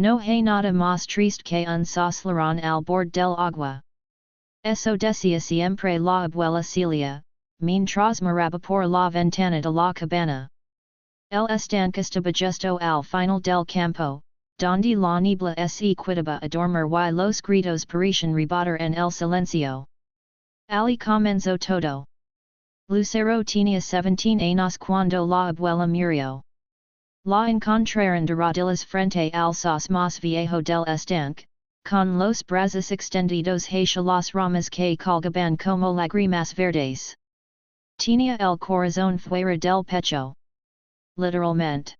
No hay nada más triste que un soslarón al borde del agua. Eso decía siempre la abuela Celia, mientras miraba por la ventana de la cabana. El estanque estaba justo al final del campo, donde la niebla se quitaba a dormir y los gritos parecían rebotar en el silencio. Ali comenzó todo. Lucero tenía 17 años cuando la abuela murió. La encontraron de rodillas frente al sos más viejo del estanque, con los brazos extendidos hacia las ramas que colgaban como lágrimas verdes. Tenía el corazón fuera del pecho. Literalmente.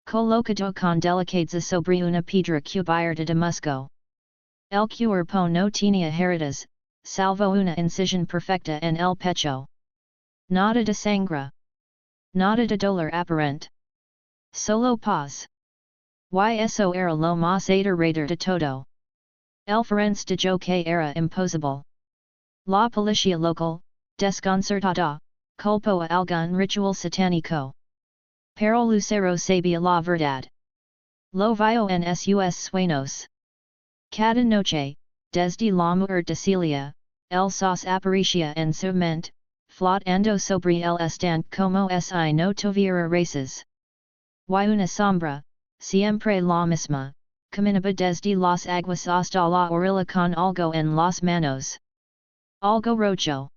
Colocado con delicadeza sobre una piedra cubierta de musgo. El cuerpo no tenía heridas, salvo una incisión perfecta en el pecho. Nada de sangre. Nada de dolor aparente. Solo paz. Y eso era lo más aterrador de todo. El forense dijo que era imposible. La policía local, desconcertada, culpó a algún ritual satánico. Pero Lucero sabía la verdad. Lo vio en sus sueños. Cada noche, desde la muerte de Celia, el sos aparecía en su mente, flotando sobre el estanque como si no tuviera raíces. Y una sombra, siempre la misma, caminaba desde las aguas hasta la orilla con algo en las manos. Algo rojo.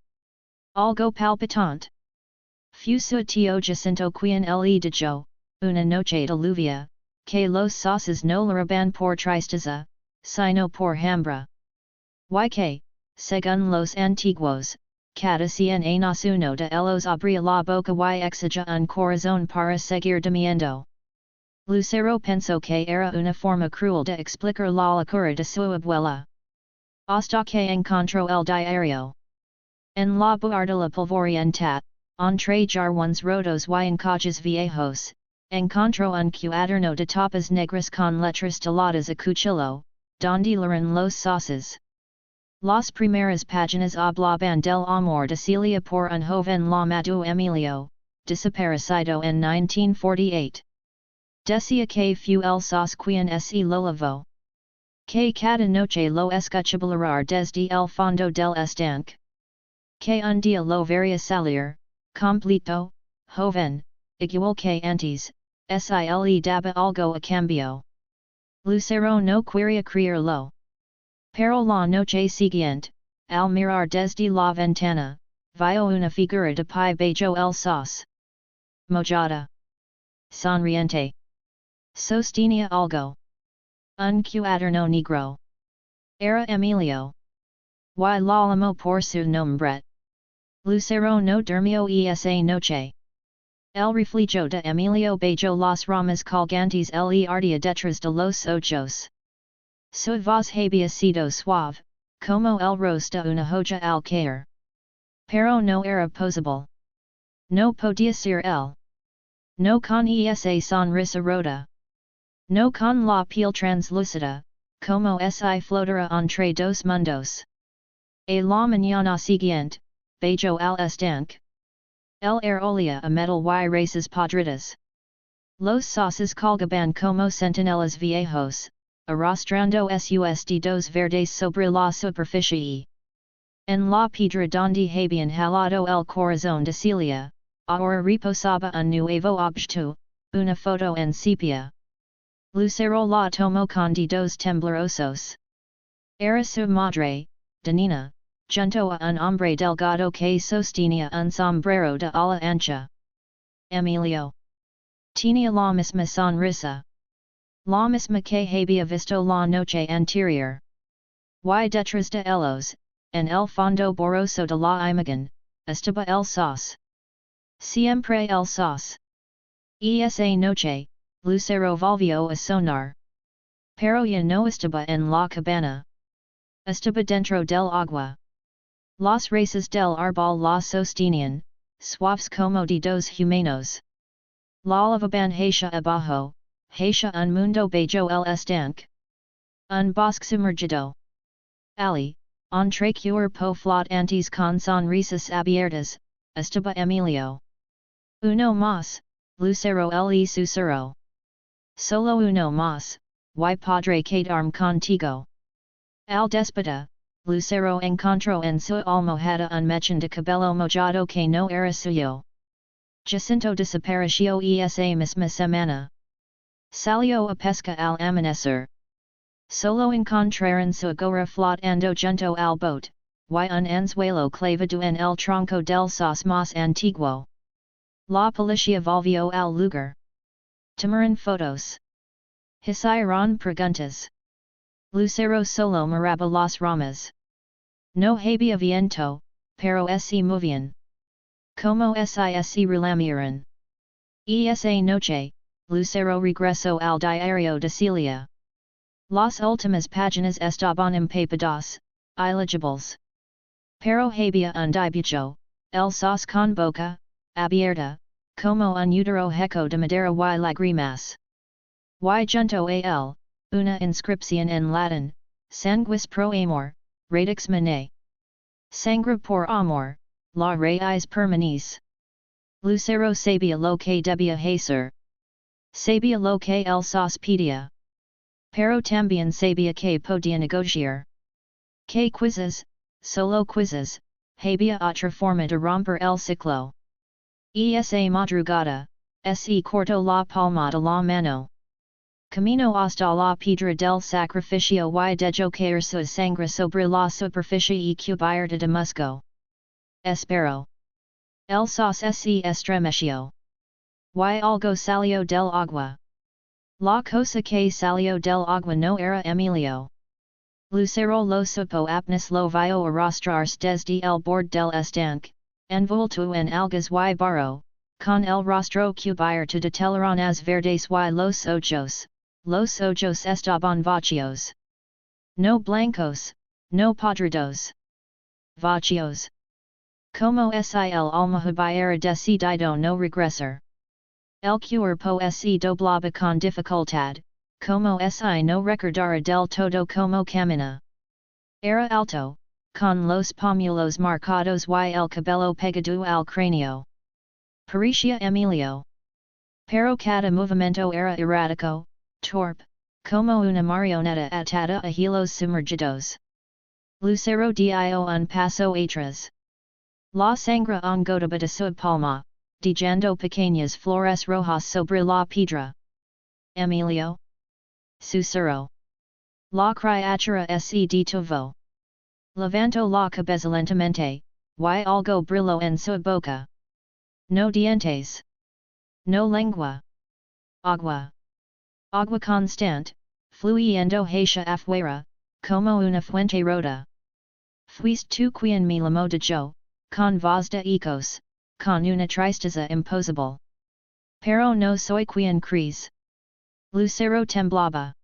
Algo palpitante. Fue su tío Jacinto quien le dijo, una noche de lluvia, que los soses no lloraban por tristeza, sino por hambre. Y que, según los antiguos, cada 100 años uno de ellos abría la boca y exigía un corazón para seguir durmiendo. Lucero pensó que era una forma cruel de explicar la locura de su abuela. Hasta que encontró el diario. En la buhardilla polvorienta, entre jarrones rotos y encajes viejos, encontró un cuaderno de tapas negras con letras taladas a cuchillo, donde leeron los soses. Las primeras páginas hablaban del amor de Celia por un joven llamado Emilio, desaparecido en 1948. Decía que fue el sos quien se lo llevó. Que cada noche lo escuchaba llorar desde el fondo del estanque. Que un día lo vería salir, completo, joven, igual que antes, le daba algo a cambio. Lucero no quería creerlo. Pero la noche siguiente, al mirar desde la ventana, vio una figura de pie bajo el sos. Mojada. Sonriente. Sostenía algo. Un cuaderno negro. Era Emilio. Y la llamó por su nombre. Lucero no durmió esa noche. El reflejo de Emilio bajo las ramas colgantes le ardía detrás de los ojos. Su voz había sido suave, como el roce de una joya al caer. Pero no era posible. No podía ser él. No con esa sonrisa rota. No con la piel translúcida, como si flotara entre dos mundos. A la mañana siguiente, bajo al estanque. El air olía a metal y raíces podridas. Los soses colgaban como centinelas viejos, arrastrando sus dedos verdes sobre la superficie. En la piedra donde habían jalado el corazón de Celia, ahora reposaba un nuevo objeto, una foto en sepia. Lucero la tomó con dedos temblorosos. Era su madre, de niña, junto a un hombre delgado que sostenía un sombrero de ala ancha. Emilio. Tenía la misma sonrisa. La misma que había visto la noche anterior. Y detrás de ellos, en el fondo borroso de la imagen, estaba el sos. Siempre el sos. Esa noche, Lucero volvió a sonar. Pero ya no estaba en la cabana. Estaba dentro del agua. Las raíces del árbol la sostenían, suaves como dedos humanos. La llevaban hacia abajo, hacia un mundo bajo el estanque. Un bosque sumergido. Ali, entre cuerpo flotantes con sonrisas abiertas, estaba Emilio. Uno más, Lucero le susurró. Solo uno más, y padre quedarme contigo. Al despota, Lucero encontró en su almohada un mechón de cabello mojado que no era suyo. Jacinto desapareció esa misma semana. Salió a pesca al amanecer. Solo encontraron su gorra flotando junto al bote, y un anzuelo clavado en el tronco del sos más antiguo. La policía volvió al lugar. Tomaron fotos. Hicieron preguntas. Lucero solo miraba las ramas. No había viento, pero se movían. Como si relamieran. Esa noche, Lucero regresó al diario de Celia. Las últimas páginas estaban empapadas, ilegibles. Pero había un dibujo, el sos con boca, abierta, como un útero hecho de madera y lágrimas. Y junto a él, una inscripción en latín, sanguis pro amor, radix mane. Sangre por amor, la raíz permanece. Lucero sabía lo que debía hacer. Sabía lo que el sos pedía. Pero también sabía que podía negociar. Que quizzes, solo quizzes, había otra forma de romper el ciclo. Esa madrugada, se cortó la palma de la mano. Camino hasta la piedra del sacrificio y dejó caer su sangre sobre la superficie y cubierta de musgo. Espero. El sos se estremeció. Y algo salió del agua. La cosa que salió del agua no era Emilio. Lucero lo supo apenas lo vio arrastrarse desde el borde del estanque, envuelto en algas y barro, con el rostro cubierto de telarañas verdes y los ojos estaban vacíos. No blancos, no podridos. Vacíos. Como si el alma hubiera decidido no regresar. El cuerpo se doblaba con dificultad, como si no recordara del todo como camina. Era alto, con los pómulos marcados y el cabello pegado al cráneo. Parecía Emilio. Pero cada movimiento era errático, torpe, como una marioneta atada a hilos sumergidos. Lucero dio un paso atrás. La sangre gotaba de su palma, dejando pequeñas flores rojas sobre la piedra. Emilio. Susurró. La criatura se detuvo. Levantó la cabeza lentamente, y algo brilló en su boca. No dientes. No lengua. Agua. Agua constante, fluyendo hacia afuera, como una fuente rota. Fuiste tú quien me llamó de yo, con voz de ecos, con una tristeza imposible. Pero no soy quien crees. Lucero temblaba.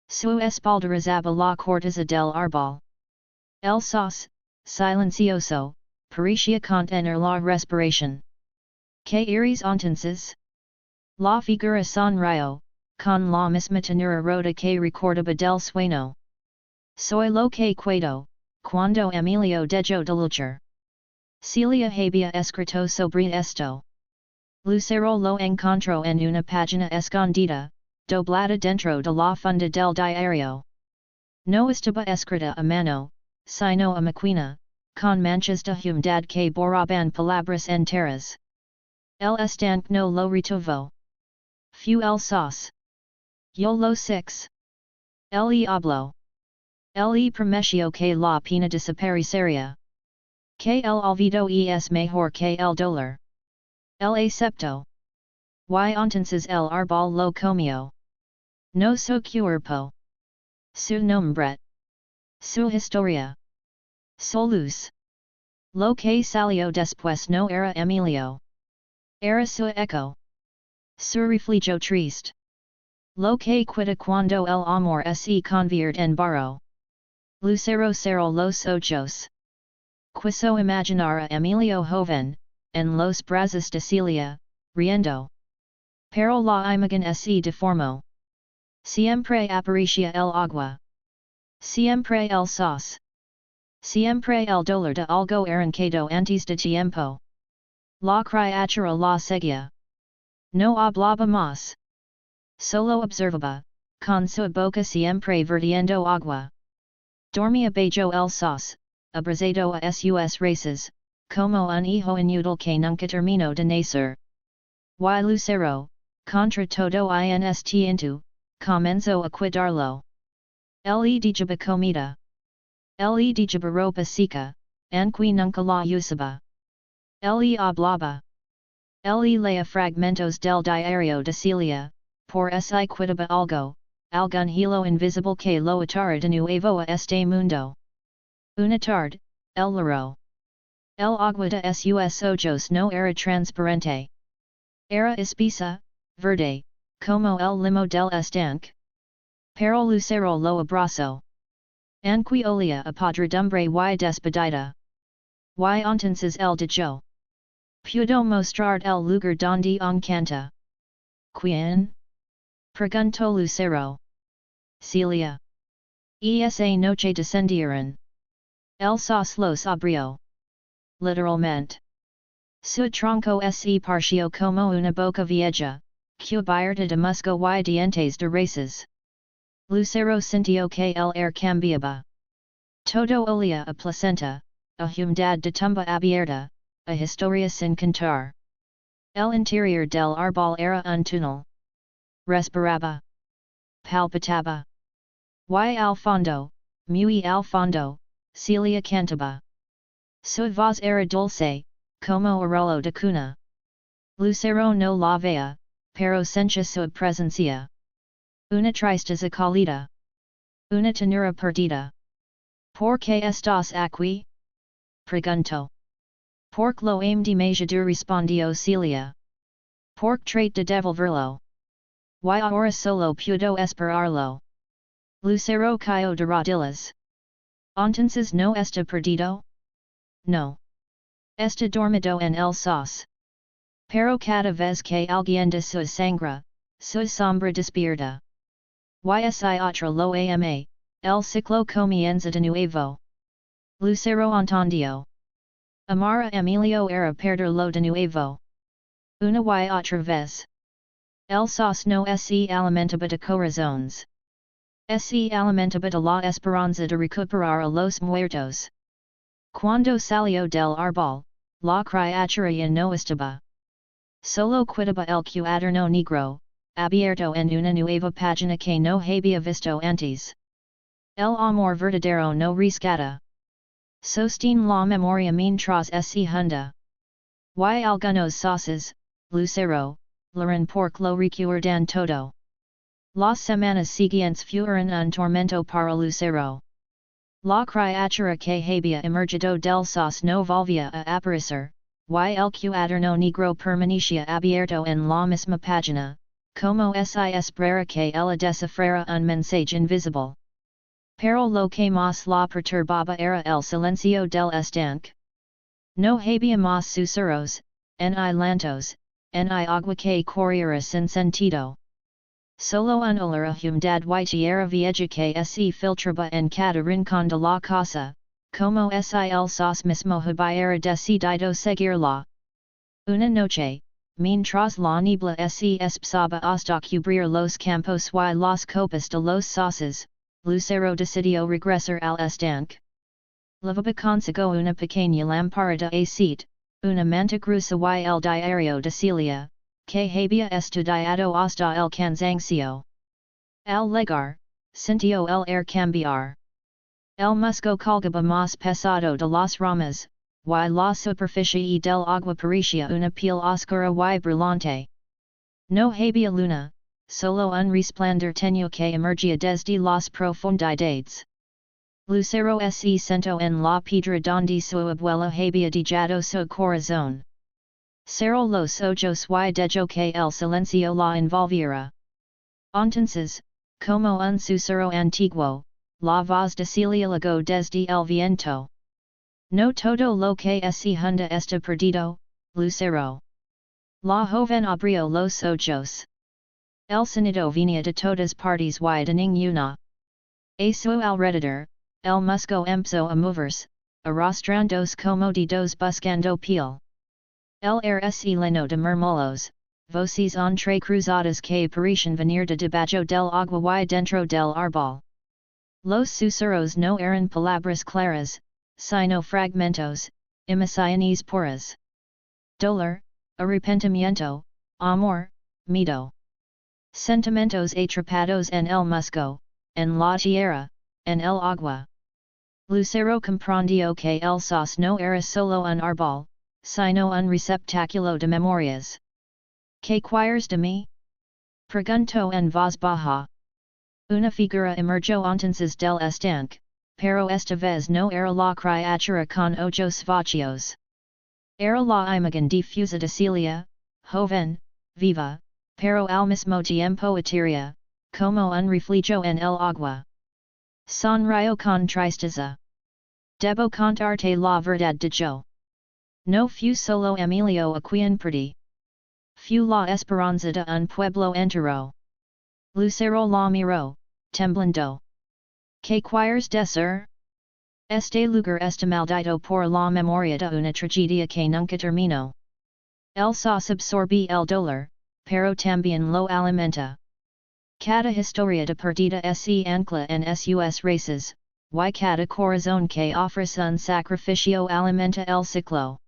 Su espalda rozaba la corteza del árbol. El sos, silencioso, parecía contener la respiración. ¿Qué eres entonces? La figura sonrió, con la misma tenura rota que recordaba del sueño. Soy lo que cuido, cuando Emilio dejó de luchar. Celia había escrito sobre esto. Lucero lo encontró en una página escondida, doblada dentro de la funda del diario. No estaba escrita a mano, sino a máquina, con manchas de humedad que borraban palabras enteras. El estanque no lo retuvo. Fue el sos. Yo lo six. El habló. El prometió que la pena desaparecería. Que el olvido es mejor que el dolor. El aceptó. Y entonces el árbol lo comió. No su cuerpo. Su nombre. Su historia. Su luz. Lo que salió después no era Emilio. Era su eco. Su reflejo triste. Lo que quita cuando el amor se convierte en barro. Lucero cerró los ojos. Quiso imaginar a Emilio joven, en los brazos de Celia, riendo. Pero la imagen se deformó. Siempre aparecía el agua. Siempre el sos. Siempre el dolor de algo arrancado antes de tiempo. La criatura la seguía. No hablaba más. Solo observaba, con su boca siempre vertiendo agua. Dormía bajo el sos, abrazado a sus races, como un hijo inútil que nunca terminó de nacer. Y lucero, contra todo instinto, comenzó a cuidarlo. Le dejaba comida. Le dejaba ropa seca, aunque nunca la usaba. Le hablaba. Le leía fragmentos del diario de Celia, por si quitaba algo, algún hilo invisible que lo atara de nuevo a este mundo. Una tarde, el laro. El agua de sus ojos no era transparente. Era espesa, verde, como el limo del estanque. Pero lucero lo abrazó. Anque olía a podredumbre y despedida. Y entonces el dijo. Puedo mostrar el lugar donde encanta. ¿Quién? Preguntó lucero. Celia. Esa noche descendieron. El sos los abrió. Literalmente. Su tronco se partió como una boca vieja, cubierta de musgo y dientes de races. Lucero sintió que el aire cambiaba. Todo olía a placenta, a humedad de tumba abierta, a historias sin contar. El interior del árbol era un túnel. Respiraba. Palpitaba. Y al fondo, muy al fondo, Celia cantaba. Su voz era dulce, como arroyo de cuna. Lucero no la veía, pero sentía su presencia. Una tristeza cálida. Una ternura perdida. ¿Por qué estás aquí? Preguntó. Porque lo ame demasiado respondió Celia. Porque trate de devolverlo. Y ahora solo puedo esperarlo. Lucero cayó de rodillas. Entonces no está perdido? No. Está dormido en el sos. Pero cada vez que alguien de su sangre, su sombra despierta. Y otro lo ama, el ciclo comienza de nuevo. Lucero entendió. Amar a Emilio era perderlo de nuevo. Una y otra vez. El sos no se alimentaba de corazones. Se alimentaba de la esperanza de recuperar a los muertos. Cuando salió del árbol, la criatura ya no estaba. Solo quedaba el cuaderno negro, abierto en una nueva página que no había visto antes. El amor verdadero no rescata. Sostén la memoria mientras se hunda. Y algunos soses, lucero, leran porque lo recuerdan todo. Las semanas siguientes fueron un tormento para lucero. La criatura que había emergido del sos no volvía a aparecer, y el cuaderno negro permanecía abierto en la misma página, como si esperara que ella descifrara un mensaje invisible. Pero lo que más la perturbaba era el silencio del estanque. No había más susurros, ni llantos, ni agua que corriera sin sentido. Solo un olor a humedad y tierra vieja que se filtraba en cada rincón de la casa, como si el sos mismo hubiera decidido seguirla. Una noche, mientras la niebla se espesaba hasta cubrir los campos y las copas de los sauces, Lucero decidió regresar al estanque. Llevaba consigo una pequeña lámpara de aceite, una manta gruesa y el diario de Celia, que había estudiado hasta el cansancio. Al llegar, sintió el aire cambiar. El musgo colgaba más pesado de las ramas, y la superficie del agua parecía una piel oscura y brillante. No había luna, solo un resplandor tenue que emergía desde las profundidades. Lucero se sentó en la piedra donde su abuela había dejado su corazón. Cerró los ojos y dejó que el silencio la envolviera. Entonces, como un susurro antiguo, la voz de Celia llegó desde el viento. No todo lo que se hunda está perdido, Lucero. La joven abrió los ojos. El sonido venía de todas partes y de ninguna. A su alrededor, el musgo empezó a moverse, arrastrándose como dedos buscando piel. El aire se llenó de murmullos, voces entre cruzadas que parecen venir de debajo del agua y dentro del árbol. Los susurros no eran palabras claras, sino fragmentos, emociones puras. Dolor, arrepentimiento, amor, miedo. Sentimientos atrapados en el musgo, en la tierra, en el agua. Lucero comprendió que el sos no era solo un árbol, sino un receptáculo de memorias. ¿Qué quieres de mí? Preguntó en voz baja. Una figura emergió entonces del estanque, pero esta vez no era la criatura con ojos vacíos. Era la imagen difusa de Celia, joven, viva, pero al mismo tiempo etérea, como un reflejo en el agua. Sonrió con tristeza. Debo contarte la verdad de yo. No fu solo Emilio a quien perdí. Fu la esperanza de un pueblo entero. Lucero la miró, temblando. ¿Qué quieres decir? Este lugar está maldito por la memoria de una tragedia que nunca terminó. El sos absorbe el dolor, pero también lo alimenta. Cada historia de perdida se ancla en sus raíces, y cada corazón que ofrece un sacrificio alimenta el ciclo.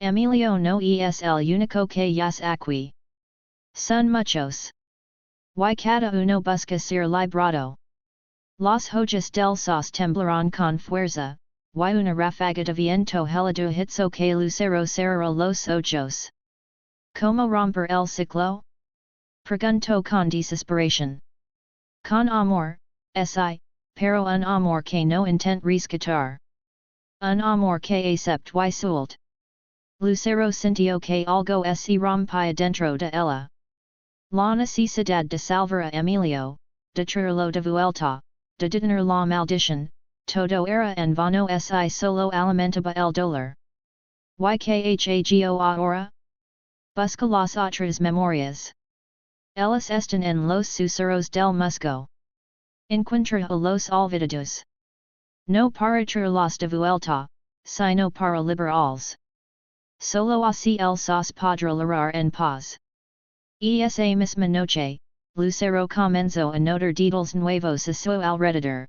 Emilio no es el único que yace aquí. Son muchos. Y cada uno busca ser librado. Las hojas del sos temblarán con fuerza, y una ráfaga de viento helado hizo que Lucero cerrara los ojos. ¿Cómo romper el ciclo? Preguntó con desesperación. Con amor, sí, pero un amor que no intent rescatar. Un amor que acepte y suelte. Lucero sintió que algo se rompía dentro de ella. La necesidad de salvar a Emilio, de traerlo de vuelta, de detener la maldición, todo era en vano si solo alimentaba el dolor. ¿Y qué hago ahora? Busca las otras memorias. Ellas están en los susurros del musgo. Encuentra a los olvidados. No para traerlos de vuelta, sino para liberarlos. Solo así el sos podrá larar en paz. Esa misma noche, Lucero comenzó a notar detalles nuevos a su alrededor.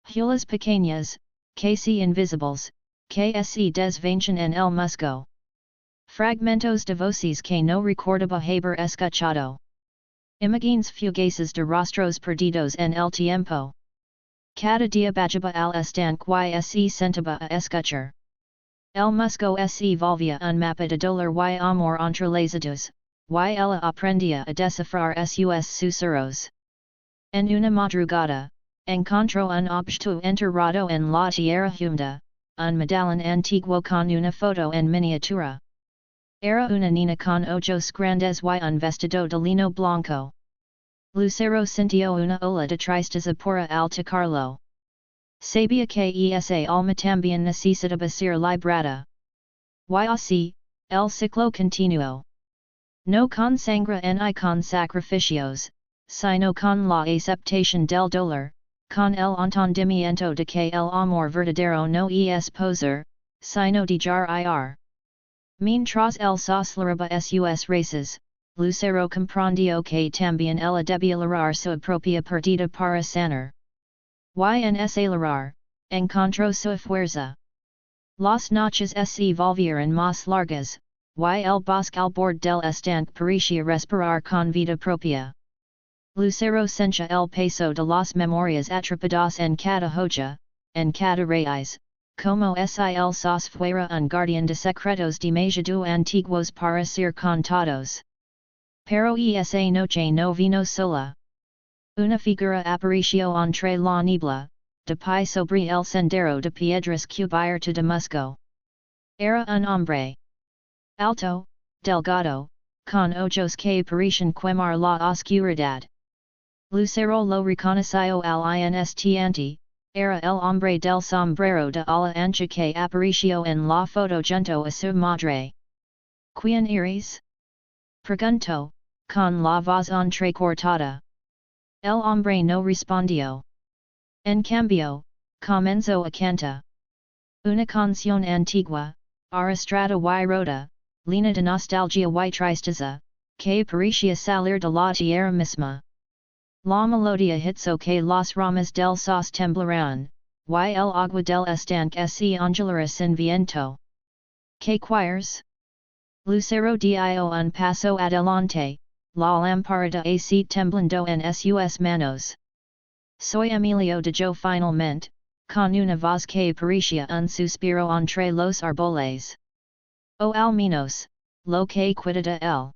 Huellas pequeñas, casi invisibles, que se desvanchan en el musgo. Fragmentos de voces que no recordaba haber escuchado. Imágenes fugaces de rostros perdidos en el tiempo. Cada día bajaba al estanque y se sentaba a escuchar. El musgo se volvía un mapa de dolor y amor entrelazados, y ella aprendía a descifrar sus susurros. En una madrugada, encontró un objeto enterrado en la tierra húmeda, un medallón antiguo con una foto en miniatura. Era una niña con ojos grandes y un vestido de lino blanco. Lucero sintió una ola de tristeza por al tocarlo. Sabía que esa alma también necesitaba ser librada. Y así, el ciclo continuó. No con sangre ni con sacrificios, sino con la aceptación del dolor, con el entendimiento de que el amor verdadero no es poser, sino dejar. Mientras el sos laraba sus raíces, Lucero comprendió que también ella debía larar su propia partida para sanar. Y en ese larar, encontró su fuerza. Las noches se volvieron más largas, y el bosque al borde del estanque parecía respirar con vida propia. Lucero sentía el peso de las memorias atrapadas en cada hoja, en cada raíz, como si el sos fuera un guardián de secretos demasiado antiguos para ser contados. Pero esa noche no vino sola. Una figura apareció entre la niebla, de pie sobre el sendero de piedras cubierto de musgo. Era un hombre. Alto, delgado, con ojos que parecían quemar la oscuridad. Lucero lo reconoció al instante, era el hombre del sombrero de ala ancha que apareció en la foto junto a su madre. ¿Quién eres? Preguntó, con la voz entrecortada. El hombre no respondió. En cambio, comenzó a cantar. Una canción antigua, arrastrada y rota, llena de nostalgia y tristeza, que parecía salir de la tierra misma. La melodia hizo que las ramas del sos temblarán, y el agua del estanque se ondulara sin viento. Que choirs? Lucero dio un paso adelante, la lamparita ac temblando en sus manos. Soy Emilio de yo finalmente, con una voz que parecía un suspiro entre los árboles. O al menos, lo que quitaba el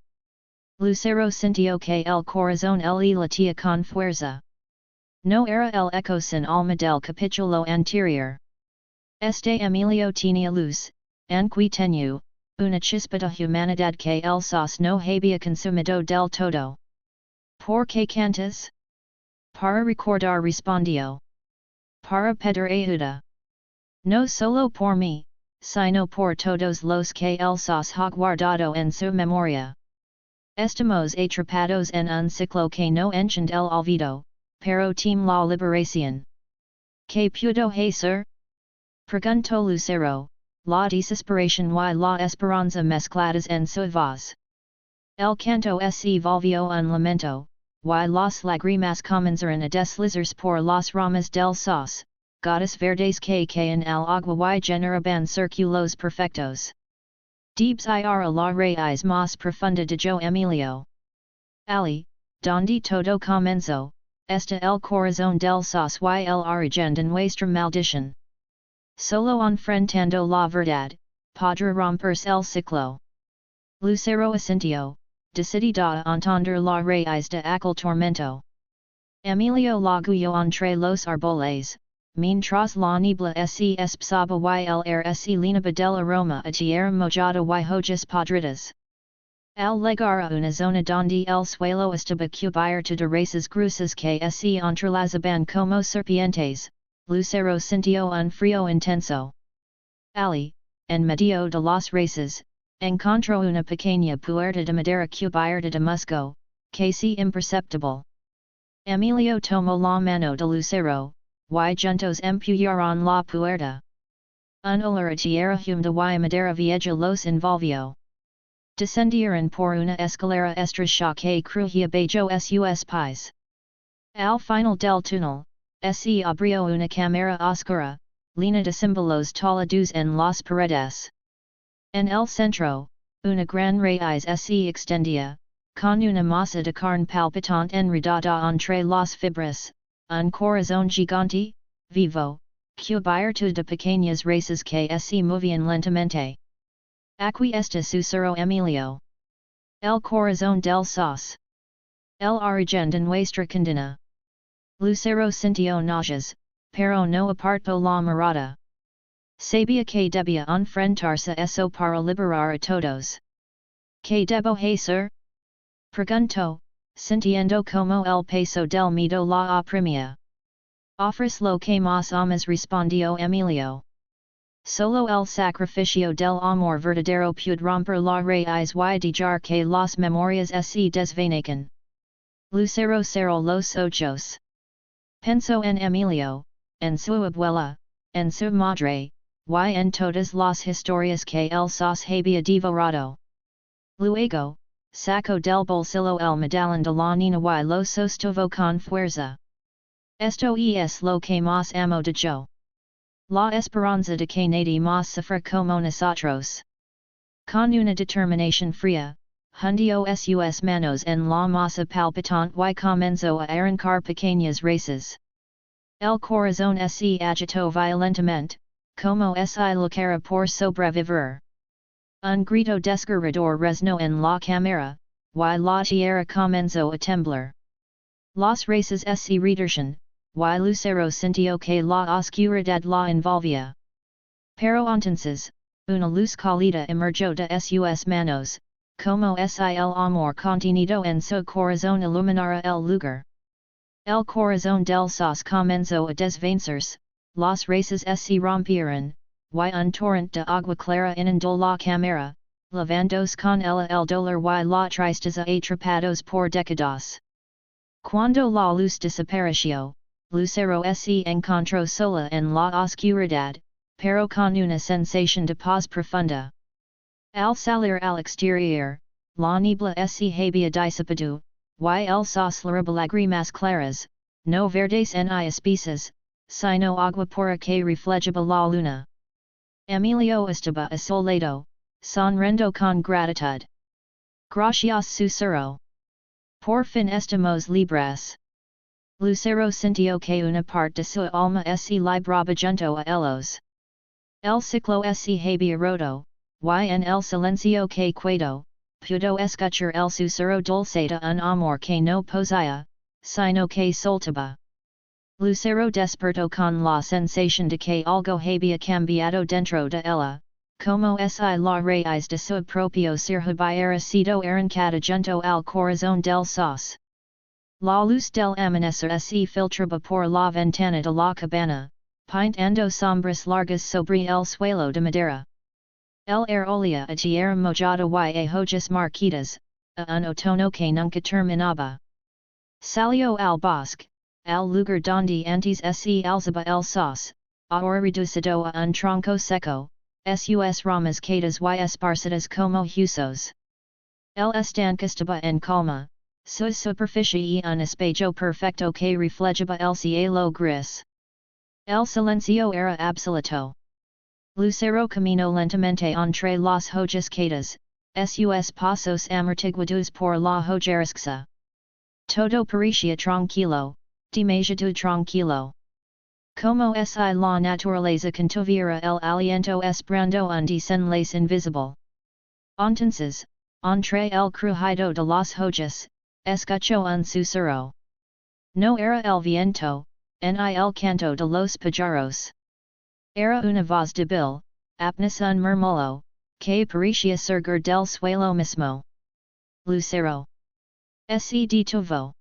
Lucero sintió que el corazón le latía con fuerza. No era el eco sin alma del capítulo anterior. Este Emilio tenía luz, aunque tenue, una chispa de humanidad que el sos no había consumido del todo. ¿Por qué cantas? Para recordar respondió. Para pedir ayuda. No solo por mí, sino por todos los que el sos ha guardado en su memoria. Estamos atrapados en un ciclo que no entiende el olvido, pero tem la liberación. ¿Qué puedo hacer? Preguntó Lucero, la desesperación y la esperanza mezcladas en su voz. El canto se volvió un lamento, y las lágrimas comenzaron a deslizarse por las ramas del sos, gotas verdes que caen al agua y generaban círculos perfectos. Debes ir a la raíz más profunda de yo Emilio. Ali, donde todo comenzó, está el corazón del sos y el origen de nuestra maldición. Solo enfrentando la verdad, podrá romperse el ciclo. Lucero asintió, decidida a entender la raíz de aquel tormento. Emilio laguyo entre los árboles, mientras la niebla se espesaba y el aire se llenaba del aroma a tierra mojada y hojas podridas. Al llegar a una zona donde el suelo estaba cubierto de raíces gruesas que se entrelazaban como serpientes, Lucero sintió un frío intenso. Ali, en medio de las raíces, encontró una pequeña puerta de madera cubierta de musgo, casi imperceptible. Emilio tomó la mano de Lucero, y juntos empujaron la puerta. Un olor a tierra húmeda y madera vieja los envolvió. Descendieron por una escalera estrecha que crujía bajo sus pies. Al final del túnel, se abrió una cámara oscura, llena de símbolos tallados en las paredes. En el centro, una gran raíz se extendía, con una masa de carne palpitante enredada entre las fibras, un corazón gigante, vivo, cubierto de pequeñas raíces que se movían lentamente. Aquí está susurró Emilio. El corazón del sos. El origen de nuestra condena. Lucero sintió náuseas, pero no apartó la mirada. Sabía que debía enfrentarse eso para liberar a todos. ¿Qué debo hacer? Preguntó, sintiendo como el peso del miedo la oprimía. Ofrece lo que más amas respondió Emilio. Solo el sacrificio del amor verdadero puede romper la raíz y dejar que las memorias se desvanezcan. Lucero cerró los ojos. Pensó en Emilio, en su abuela, en su madre, y en todas las historias que el sos había devorado. Luego, sacó del bolsillo el medallón de la niña y lo sostuvo con fuerza. Esto es lo que más amo de yo. La esperanza de que nadie más sufra como nosotros. Con una determinación fría, hundió sus manos en la masa palpitante y comenzó a arrancar pequeñas raíces. El corazón se agitó violentamente, como si luchara por sobrevivir. Un grito desgarrador resonó en la cámara, y la tierra comenzó a temblar. Las raíces se retorcían, y Lucero sintió que la oscuridad la envolvía. Pero entonces, una luz cálida emergió de sus manos, como si el amor contenido en su corazón iluminara el lugar. El corazón del sos comenzó a desvanecerse, las raíces se rompieron, y un torrente de agua clara inundó la cámara, levándose con ella el dolor y la tristeza atrapados por décadas. Cuando la luz desapareció, Lucero se encontró sola en la oscuridad, pero con una sensación de paz profunda. Al salir al exterior, la niebla se había disipado, y el sos las claras, no verdes ni especies, sino agua pura que reflejaba la luna. Emilio estaba asolado, sonriendo con gratitud. Gracias susurro. Por fin estamos libres. Lucero sintió que una parte de su alma se libraba junto a ellos. El ciclo se había roto, y en el silencio que quedó, pudo escuchar el susurro dulce de un amor que no poseía, sino que soltaba. Lucero despertó con la sensación de que algo había cambiado dentro de ella, como si la raíz de su propio ser hubiera sido arrancada junto al corazón del sos. La luz del amanecer se filtraba por la ventana de la cabana, pintando sombras largas sobre el suelo de madera. El air olía a tierra mojada y a hojas marquitas, a un otoño que nunca terminaba. Salió al bosque, al lugar donde antes se alzaba el sos, ahora reducido a un tronco seco, sus ramas caídas y esparcidas como huesos. El estanque estaba en calma, su superficie y un espacio perfecto que reflejaba el cielo gris. El silencio era absoluto. Lucero caminó lentamente entre las hojas caídas, sus pasos amortiguados por la hojarasca. Todo parecía tranquilo, demasiado tranquilo. Como si la naturaleza contuviera el aliento esperando un desenlace invisible. Entonces, entre el crujido de las hojas, escuchó un susurro. No era el viento, ni el canto de los pájaros. Era una voz débil, apenas un murmullo, que parecía surgir del suelo mismo. Lucero. Se detuvo.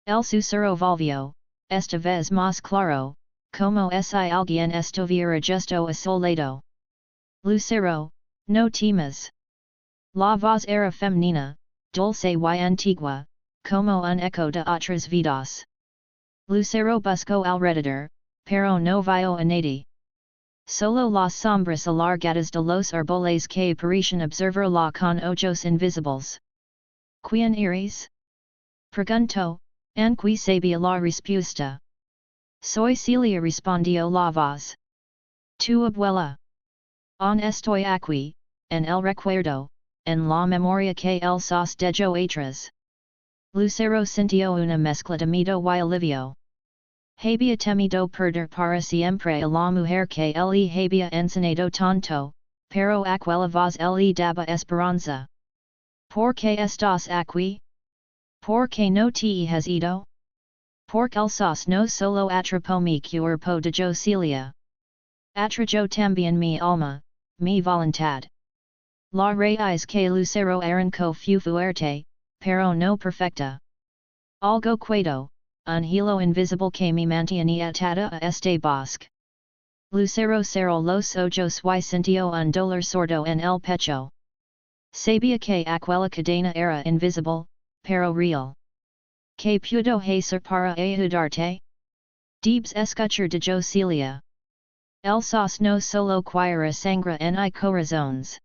El susurro volvió, esta vez más claro, como si alguien estuviera justo a su lado. Lucero, no temas. La voz era femenina, dulce y antigua, como un eco de otras vidas. Lucero buscó alrededor, pero no vio a nadie. Solo las sombras alargadas de los árboles que parecían observarla con ojos invisibles. ¿Quién eres? Preguntó, aunque sabía la respuesta. Soy Celia, respondió la voz. Tu abuela. Aún estoy aquí, en el recuerdo, en la memoria que el sos dejó atrás. Lucero sintió una mezcla de miedo y alivio. Había temido perder para siempre a la mujer que le había enseñado tanto, pero aquella voz le daba esperanza. ¿Por qué estás aquí? ¿Por qué no te has ido? Porque el sos no solo atrapó mi cuerpo de Celia. Atrayó también mi alma, mi voluntad. La raíz que Lucero arrancó fue fuerte, pero no perfecta. Algo quedó, un hilo invisible que me mantenía atada a este bosque. Lucero cerró los ojos y sintió un dolor sordo en el pecho. Sabía que aquella cadena era invisible, pero real. ¿Qué pudo hacer para ayudarte? Debes escuchar de Celia. El sos no solo quiere sangre ni corazones.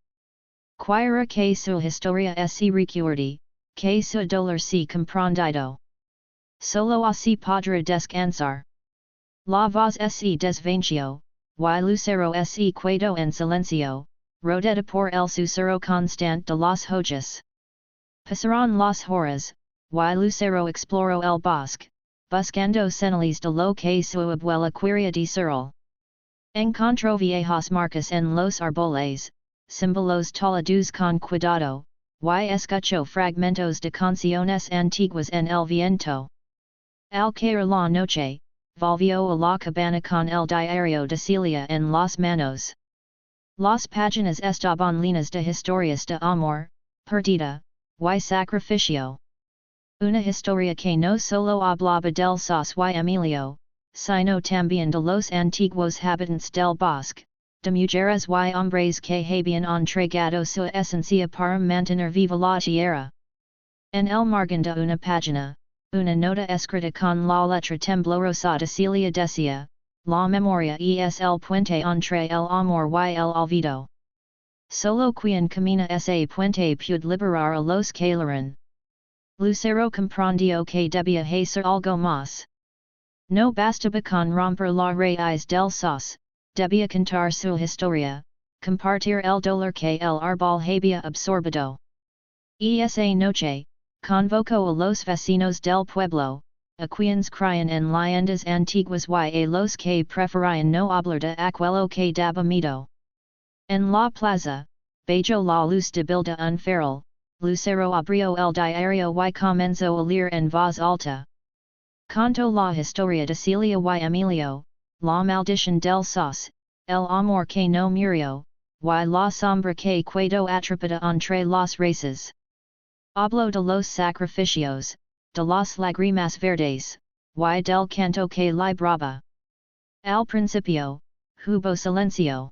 Quiere que su historia se recuerde, que su dolor se comprendido. Solo así podrá descansar. La voz se desvanció, y Lucero se quedó en silencio, rodeada por el susurro constante de las hojas. Pasaron las horas, y Lucero exploró el bosque, buscando señales de lo que su abuela quería decirle. Encontró viejas marcas en los árboles, símbolos tallados con cuidado, y escuchó fragmentos de canciones antiguas en el viento. Al caer la noche, volvió a la cabana con el diario de Celia en las manos. Las páginas estaban llenas de historias de amor, pérdida, y sacrificio. Una historia que no solo hablaba del sos y Emilio, sino también de los antiguos habitantes del bosque, de mujeres y hombres que habían entregado su esencia para mantener viva la tierra. En el margen de una página, una nota escrita con la letra temblorosa de Celia decía, la memoria es el puente entre el amor y el olvido. Solo quien camina ese puente puede liberar a los que leran. Lucero comprendió que debía hacer algo más. No bastaba con romper la raíz del sos, debía contar su historia, compartir el dolor que el árbol había absorbido. Esa noche, convocó a los vecinos del pueblo, a quienes creían en leyendas antiguas y a los que preferían no hablar de aquello que daba miedo. En la plaza, bajo la luz debilda un farol, Lucero abrió el diario y comenzó a leer en voz alta. Contó la historia de Celia y Emilio, la maldición del sos, el amor que no murió, y la sombra que quedó atrapada entre las raíces. Habló de los sacrificios, de las lágrimas verdes, y del canto que libraba. Al principio, hubo silencio.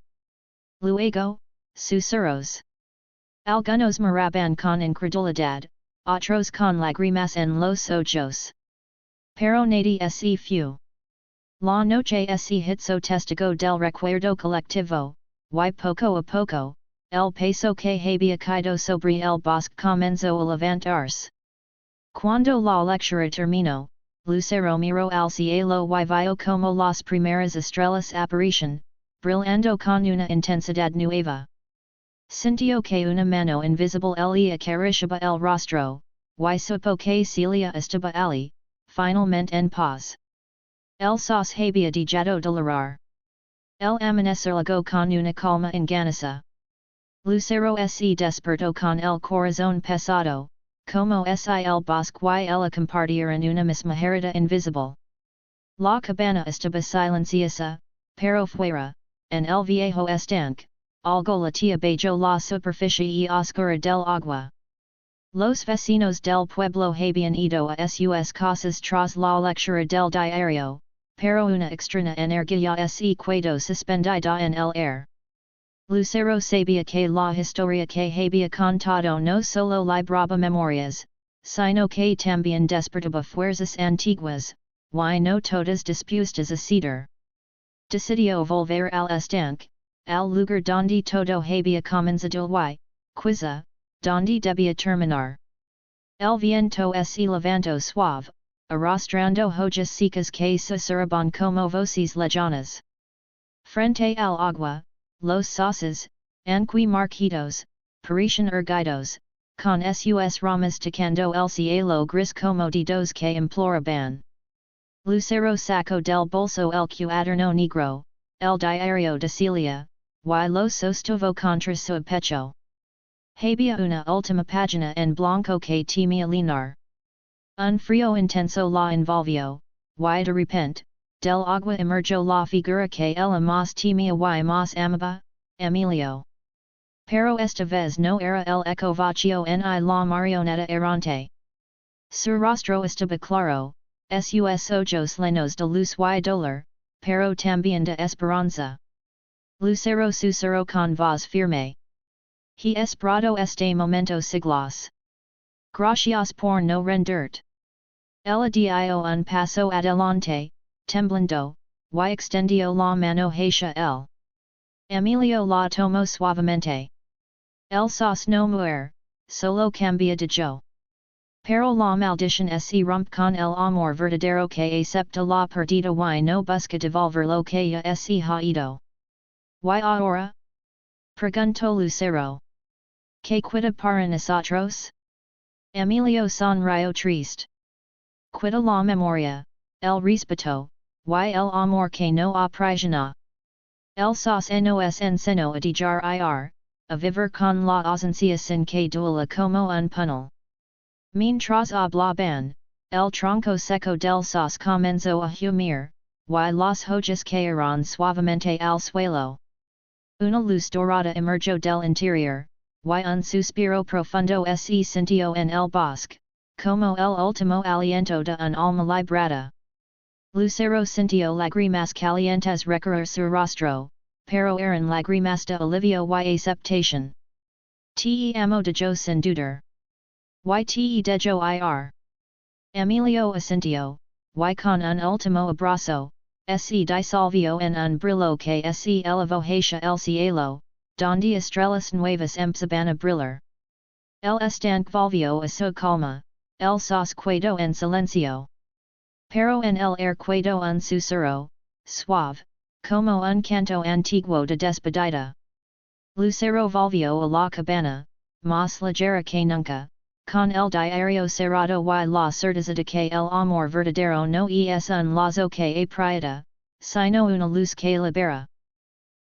Luego, susurros. Algunos miraban con incredulidad, otros con lágrimas en los ojos. Pero nadie se fue. La noche se hizo testigo del recuerdo colectivo, y poco a poco, el peso que había caído sobre el bosque comenzó a levantarse. Cuando la lectura terminó, Lucero miró al cielo y vio como las primeras estrellas aparecían, brillando con una intensidad nueva. Sintió que una mano invisible le acariciaba el rostro, y supo que Celia estaba allí, finalmente en paz. El sos había dejado de ladrar. El amanecer llegó con una calma engañosa. Lucero se despertó con el corazón pesado, como si el bosque y ella compartieran una misma herida invisible. La cabana estaba silenciosa, pero fuera, en el viejo estanque, algo latía bajo la superficie oscura del agua. Los vecinos del pueblo habían ido a sus casas tras la lectura del diario, pero una extraña energía se quedó suspendida en el aire. Lucero sabía que la historia que había contado no solo libraba memorias, sino que también despertaba fuerzas antiguas, y no todas dispuestas a ceder. Decidió volver al estanque, al lugar donde todo había comenzado y, quizá, donde debía terminar. El viento se levantó suave, arrastrando hojas secas que susurraban como voces lejanas. Frente al agua, los sauces, anqui marquitos, parecían erguidos, con sus ramas tocando el cielo gris como de dos que imploraban. Lucero sacó del bolso el cuaderno negro, el diario de Celia, y lo sostuvo contra su pecho. Había una última página en blanco que temía leer. Un frío intenso la envolvió, y de repente, del agua emergió la figura que ella más temía y más amaba, Emilio. Pero esta vez no era el eco vacío ni la marioneta errante. Su rostro estaba claro, sus ojos llenos de luz y dolor, pero también de esperanza. Lucero susurró con voz firme. He esperado este momento siglos. Gracias por no renderte. Ella dio un paso adelante, temblando, y extendió la mano hacia él. Emilio la tomó suavemente. El sos no muere, solo cambia de yo. Pero la maldición se rompe con el amor verdadero que acepta la perdida y no busca devolver lo que ya se ha ido. ¿Y ahora? Preguntó Lucero. ¿Qué queda para nosotros? Emilio sonrió triste. Queda la memoria, el respeto, y el amor que no aprisiona. El sos nos enseñó a dejar ir, a vivir con la ausencia sin que duela como un puñal. Mientras hablaban, el tronco seco del sos comenzó a humir, y las hojas cayeron suavemente al suelo. Una luz dorada emergió del interior, y un suspiro profundo se sintió en el bosque, como el último aliento de un alma librada. Lucero sintió lágrimas calientes recorrer su rostro, pero eran lágrimas de alivio y aceptación. Te amo de yo sin dudar. Y te dejo ir. Emilio asintió, y con un último abrazo, se disolvió en un brillo que se elevó hacia el cielo, donde estrellas nuevas empezaban a brillar. El estanque volvió a su calma, el sos quedó en silencio. Pero en el air quedó un susurro, suave, como un canto antiguo de despedida. Lucero volvió a la cabana, más ligera que nunca, con el diario cerrado y la certeza de que el amor verdadero no es un lazo que aprieta, sino una luz que libera.